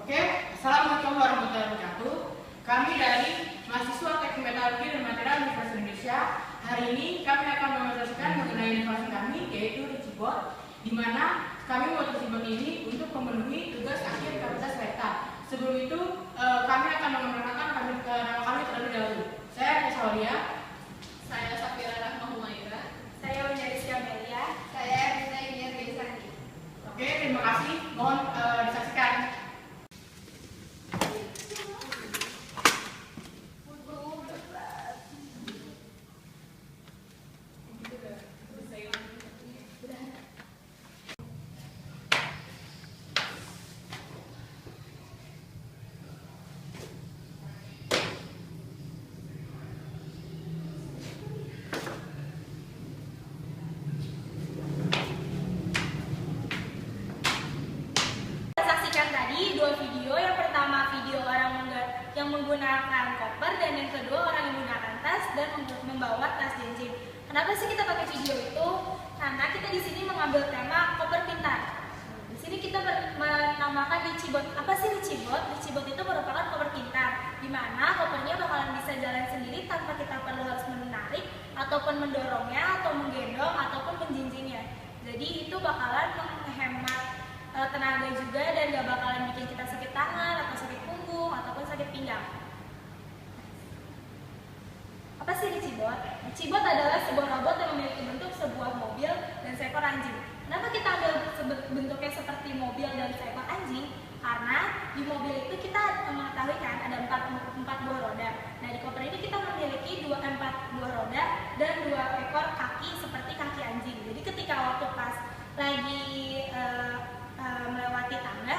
Oke, Assalamualaikum warahmatullahi wabarakatuh. Kami dari mahasiswa Teknik Metalurgi dan Material Universitas Indonesia. Hari ini kami akan menjelaskan mengenai inovasi kami, yaitu Richibot, di mana kami membuat Richibot ini untuk memenuhi tugas akhir Fakultas Kereta. Sebelum itu, kami akan mengenalkan nama kami terlebih dahulu. Saya Kesawalia. Saya Safira Rahma Humaira. Saya Winyarisya Melia. Saya Rina Iniar Gaisani. Oke, terima kasih. Mohon disaksikan. Dua video, yang pertama video orang yang menggunakan koper dan yang kedua orang yang menggunakan tas dan membawa tas jenjing. Kenapa sih kita pakai video itu? Karena kita di sini mengambil tema koper pintar. Di sini kita menamakan Richibot. Apa sih Richibot? Richibot itu merupakan koper pintar, di mana kopernya bakalan bisa jalan sendiri tanpa kita perlu harus menarik ataupun mendorongnya atau menggendong ataupun menjinjingnya. Jadi itu bakalan menghemat tenaga juga dan gak bakalan bikin kita sakit tangan atau sakit punggung ataupun sakit pinggang. Apa sih Richibot? Richibot adalah sebuah robot yang memiliki bentuk sebuah mobil dan seekor anjing. Kenapa kita ambil bentuknya seperti mobil dan seekor anjing? Karena di mobil itu kita mengetahui kan ada empat buah roda. Nah di koper ini kita memiliki empat buah roda dan 2 ekor kaki seperti kaki anjing. Jadi ketika waktu pas lagi melewati tangga,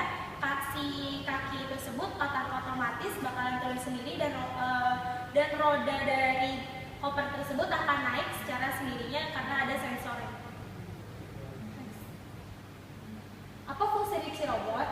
si kaki tersebut otomatis bakalan turun sendiri dan roda dari koper tersebut akan naik secara sendirinya karena ada sensornya. Apa fungsi Richirobot?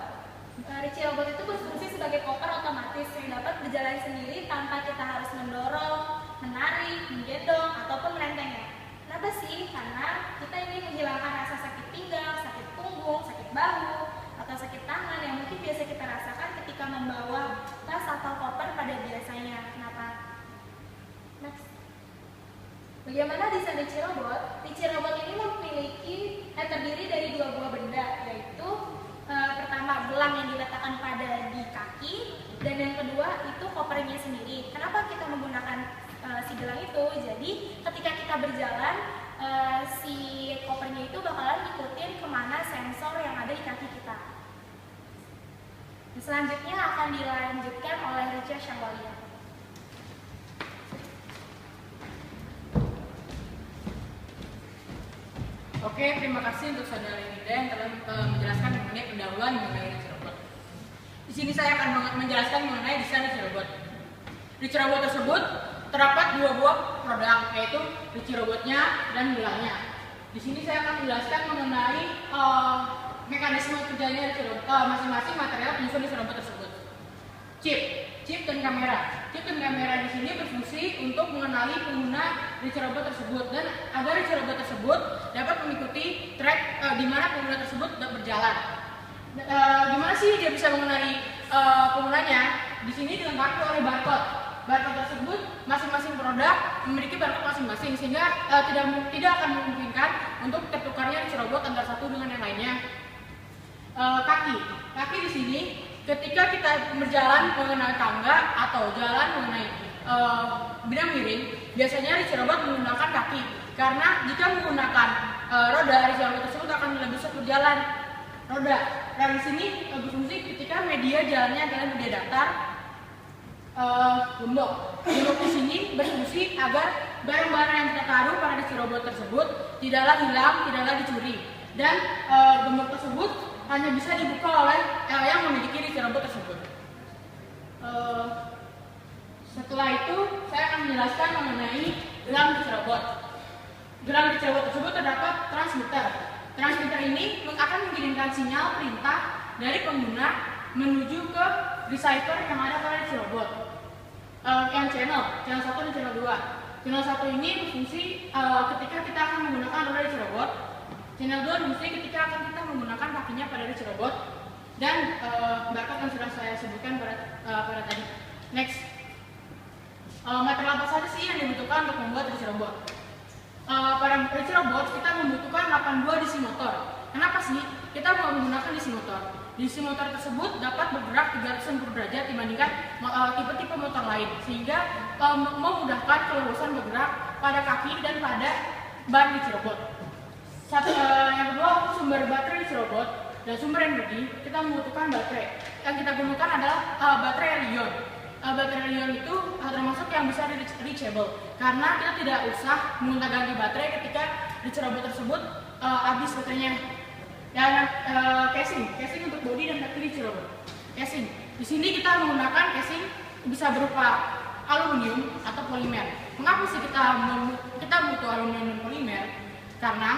Richirobot itu berfungsi sebagai koper otomatis yang dapat berjalan sendiri tanpa kita harus mendorong, menarik, menggendong, ataupun menentengnya. Kenapa sih? Karena kita ingin menghilangkan rasa sakit pinggang, sakit punggung, sakit bahu, atau sakit tangan yang mungkin biasa kita rasakan ketika membawa tas atau koper pada biasanya. Kenapa? Next. Bagaimana desain Richirobot? Richirobot ini terdiri dari 2 buah benda, yaitu pertama gelang yang diletakkan pada di kaki, dan yang kedua itu kopernya sendiri. Kenapa kita menggunakan si gelang itu? Jadi ketika kita berjalan, si kopernya itu bakalan ngikutin kemana sensor yang ada di kaki kita. Selanjutnya akan dilanjutkan oleh Richa Syahwalia. Oke, terima kasih untuk saudara Nida yang telah menjelaskan mengenai pendahuluan mengenai Richirobot. Di sini saya akan menjelaskan mengenai desain Richirobot. Richirobot tersebut terdapat 2 buah produk, yaitu Richirobotnya dan gelangnya. Di sini saya akan menjelaskan mengenai mekanisme kerjanya masing-masing material penyusun Richirobot tersebut. Chip dan kamera. Chip dan kamera di sini berfungsi untuk mengenali pengguna Richirobot tersebut dan agar Richirobot tersebut dapat mengikuti track di mana pengguna tersebut berjalan. Gimana sih dia bisa mengenali penggunanya? Di sini dilengkapi oleh barcode. Barcode tersebut masing-masing produk memiliki barcode masing-masing sehingga tidak akan memungkinkan untuk tertukarnya Richirobot antara satu dengan yang lainnya. Kaki di sini ketika kita berjalan mengenai tangga atau jalan mengenai bidang miring, biasanya Richirobot menggunakan kaki karena jika menggunakan roda, Richirobot tersebut akan lebih sulit berjalan. Roda di sini berfungsi ketika media jalannya adalah media datar. Gembok di sini berfungsi agar barang-barang yang kita taruh pada Richirobot tersebut tidaklah hilang, tidaklah dicuri, dan gembok tersebut hanya bisa dibuka oleh yang memiliki Richirobot tersebut. Setelah itu saya akan menjelaskan mengenai gelang Richirobot. Gelang Richirobot tersebut terdapat transmitter. Transmitter ini akan mengirimkan sinyal perintah dari pengguna menuju ke receiver yang ada pada Richirobot. Yang channel 1 dan channel 2. Channel 1 ini berfungsi ketika kita akan menggunakan roda Richirobot. Channel 2 berfungsi ketika akan kita menggunakan kakinya pada Richirobot. Dan barcode yang sudah saya sebutkan pada tadi. Next, material apa saja sih yang dibutuhkan untuk membuat RC robot? Pada RC robot kita membutuhkan 82 DC motor. Kenapa sih kita mau menggunakan DC motor? DC motor tersebut dapat bergerak 360 derajat dibandingkan tipe-tipe motor lain, sehingga memudahkan kelurusan bergerak pada kaki dan pada ban RC robot. Yang kedua, sumber baterai RC robot dan sumber energi. Kita membutuhkan baterai. Yang kita gunakan adalah baterai Li-ion. Baterai Li-ion itu termasuk yang bisa rechargeable, karena kita tidak usah megonta-ganti baterai ketika RC robot tersebut habis baterainya. Dan casing untuk bodi dan kaki RC robot. Casing. Di sini kita menggunakan casing bisa berupa aluminium atau polimer. Mengapa sih kita butuh aluminium dan polimer? Karena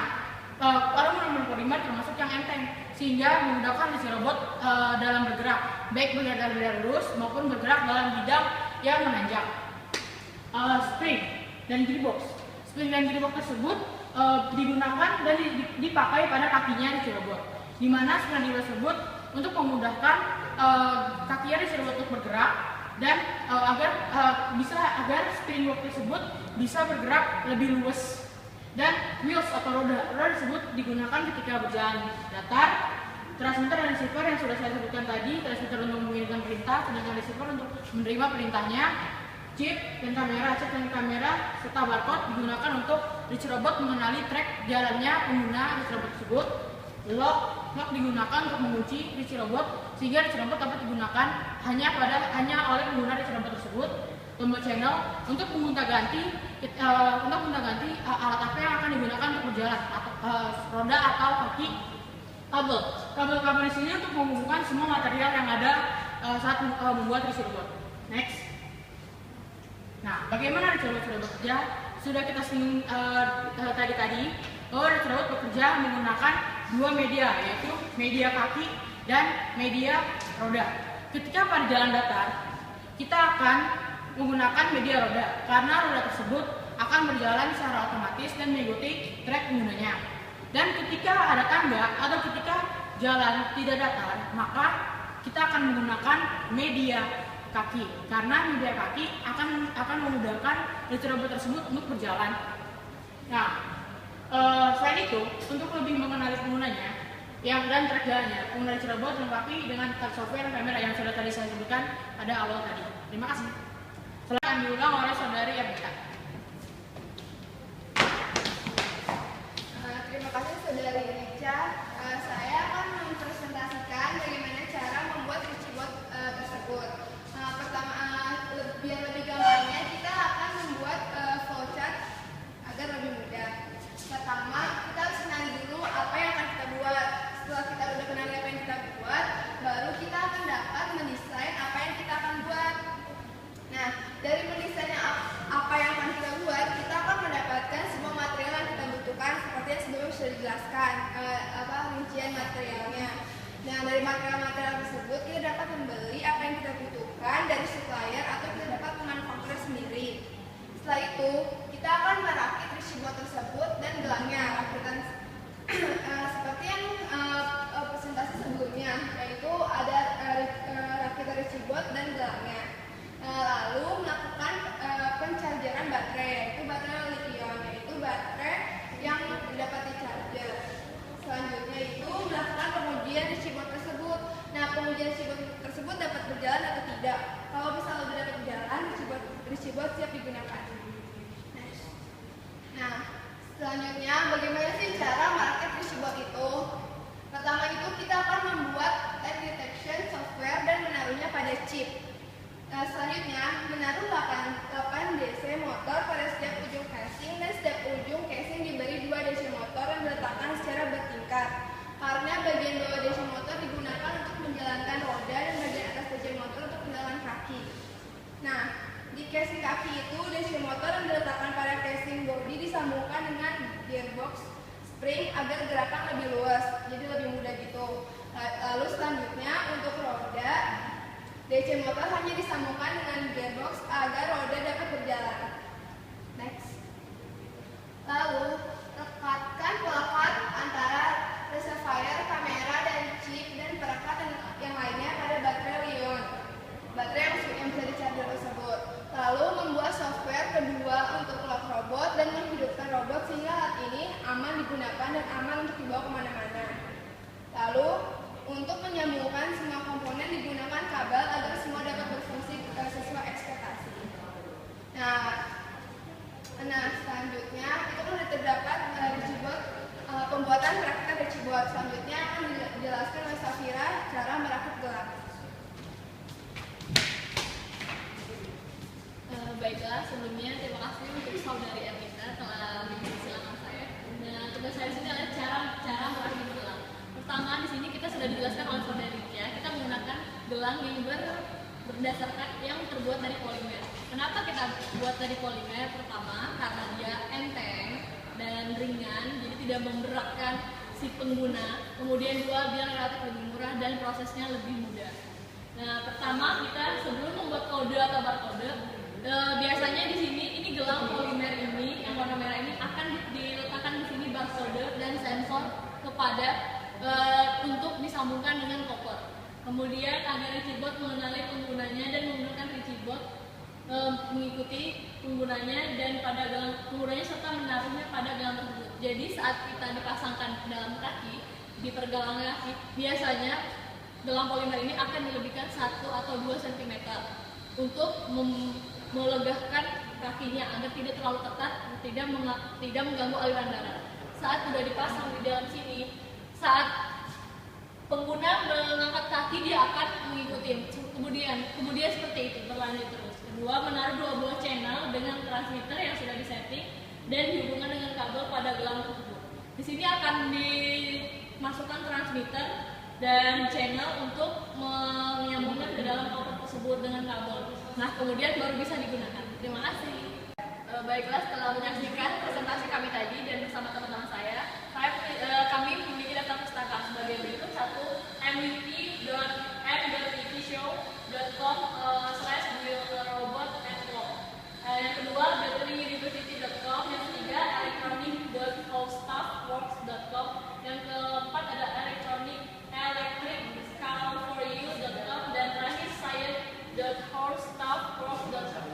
aluminium dan polimer termasuk yang enteng, sehingga memudahkan RC robot dalam bergerak, baik bergerak lurus maupun bergerak dalam bidang yang menanjak. Spring dan gearbox. Spring dan gearbox tersebut digunakan dan dipakai pada kakinya RC robot, di mana spring dan gearbox tersebut untuk memudahkan kakinya RC robot untuk bergerak dan agar spring box tersebut bisa bergerak lebih luas. Dan wheels atau roda tersebut digunakan ketika berjalan datar. Transmitter dan receiver yang sudah saya sebutkan tadi, transmitter untuk mengirimkan perintah, sedangkan receiver untuk menerima perintahnya. Chip dan kamera serta barcode digunakan untuk RC robot mengenali track jalannya pengguna RC robot tersebut. Lock digunakan untuk mengunci RC robot sehingga RC robot dapat digunakan hanya oleh pengguna RC robot tersebut. Tombol channel untuk mengontak-ganti alat apa yang akan digunakan untuk berjalan, atau roda atau kaki. Kabel di sini untuk menghubungkan semua material yang ada saat membuat RC robot. Next. Nah, bagaimana RC robot sudah bekerja? Sudah kita singgung tadi bahwa RC robot bekerja menggunakan dua media, yaitu media kaki dan media roda. Ketika pada jalan datar, kita akan menggunakan media roda karena roda tersebut akan berjalan secara otomatis dan mengikuti trek penggunanya. Dan ketika ada tangga atau ketika jalan tidak datar, maka kita akan menggunakan media kaki karena media kaki akan memudahkan RC robot tersebut untuk berjalan. Nah, selain itu, untuk lebih mengenali penggunanya dan trek jalannya, pengguna RC robot dilengkapi dengan software dan kamera yang sudah tadi saya sebutkan pada awal tadi. Terima kasih. Silakan diulang oleh saudari Ernita. Terima kasih saudari Rica. Saya akan mempresentasikan bagaimana cara membuat RC bot tersebut. Pertama, biar lebih gampangnya kita akan membuat flowchart agar lebih mudah. Pertama, kita harus kenali dulu apa yang akan kita buat. Setelah kita udah kenali apa yang kita buat, baru kita akan dapat mendesain apa yang kita akan buat. Nah, dari mendesainnya apa yang akan kita buat, kita akan mendapatkan semua material yang kita butuhkan seperti yang sebelumnya sudah dijelaskan, rincian materialnya. Nah, dari material-material tersebut kita dapat membeli apa yang kita butuhkan dari supplier atau kita dapat memanufaktur sendiri. Setelah itu, kita akan merakit RC bot tersebut dan gelangnya, rakitan seperti yang presentasi sebelumnya, yaitu ada rakitan RC bot dan gelangnya. Lalu melakukan penchargeran baterai, yaitu baterai lithium, yaitu baterai yang dapat di-charger. Selanjutnya itu melakukan pengujian RC bot tersebut. Nah, pengujian RC bot tersebut dapat berjalan atau tidak. Kalau misalnya sudah dapat berjalan, RC bot siap digunakan. Nah, selanjutnya bagaimana sih cara merakit RC bot itu? Pertama itu kita akan membuat type detection software dan menaruhnya pada chip. Selanjutnya, menaruh 8 DC motor pada setiap ujung casing dan setiap ujung casing diberi 2 DC motor yang diletakkan secara bertingkat. Karena bagian bawah DC motor digunakan untuk menjalankan roda dan bagian atas DC motor untuk menjalankan kaki. Nah, di casing kaki itu DC motor yang diletakkan pada casing bodi disambungkan dengan gearbox spring agar gerakan lebih luas, jadi lebih mudah gitu. Lalu selanjutnya untuk roda, DC motor hanya disambungkan dengan gearbox agar roda dapat berjalan. Next. Lalu, rekatkan pelekat antara reservoir, kamera, dan chip dan perekat yang lainnya pada baterai kabel agar semua dapat berfungsi sesuai ekspektasi. Nah, selanjutnya itu kan terdapat Richibot, pembuatan merakitkan Richibot. Selanjutnya akan dijelaskan oleh Safira cara merakit gelang. Baiklah, sebelumnya terima kasih untuk saudari Erlita telah mempersilahkan saya. Nah, tugas saya di sini adalah cara merakit gelang. Pertama, di sini kita sudah dijelaskan oleh saudari ya, kita menggunakan gelang yang berdasarkan yang terbuat dari polimer. Kenapa kita buat dari polimer? Pertama, karena dia enteng dan ringan, jadi tidak memberatkan si pengguna. Kemudian dua, dia relatif lebih murah dan prosesnya lebih mudah. Nah, pertama kita sebelum membuat kode atau barcode, biasanya di sini ini gelang polimer ini yang warna merah ini akan diletakkan di sini barcode dan sensor kepada untuk disambungkan dengan koper. Kemudian agar Richibot mengenali penggunanya dan menggunakan Richibot mengikuti penggunanya dan pada gelang penggunanya serta menaruhnya pada gelang tersebut. Jadi saat kita dipasangkan dalam kaki di pergelangan kaki, biasanya gelang polimer ini akan dilebihkan 1 atau 2 cm untuk melegahkan kakinya agar tidak terlalu ketat, tidak mengganggu aliran darah. Saat sudah dipasang di dalam sini, saat pengguna mengangkat kaki dia akan mengikuti. Kemudian seperti itu berlanjut terus. Kedua, menaruh 2 buah channel dengan transmitter yang sudah disetting dan dihubungkan dengan kabel pada gelang tersebut. Di sini akan dimasukkan transmitter dan channel untuk menyambungkan ke dalam koper tersebut dengan kabel. Nah, kemudian baru bisa digunakan. Terima kasih. Baiklah, setelah menyaksikan presentasi kami tadi dan bersama teman-teman kami memiliki daftar pustaka sebagai berikut. 1, mwp.mwpshow.com/robot@law. Yang kedua, batteryuniversity.com. Yang ketiga, electronic.howstuffworks.com. Yang keempat ada electronicscaleforyou.com dan terakhir science.howstuffworks.com.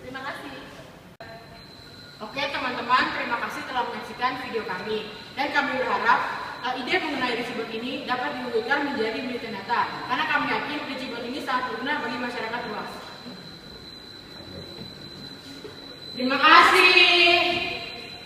Terima kasih. Oke teman-teman, terima kasih telah menyaksikan video kami. Dan kami berharap ide mengenai Richibot ini dapat diwujudkan menjadi berita nyata. Karena kami yakin Richibot ini sangat berguna bagi masyarakat luas. Terima kasih.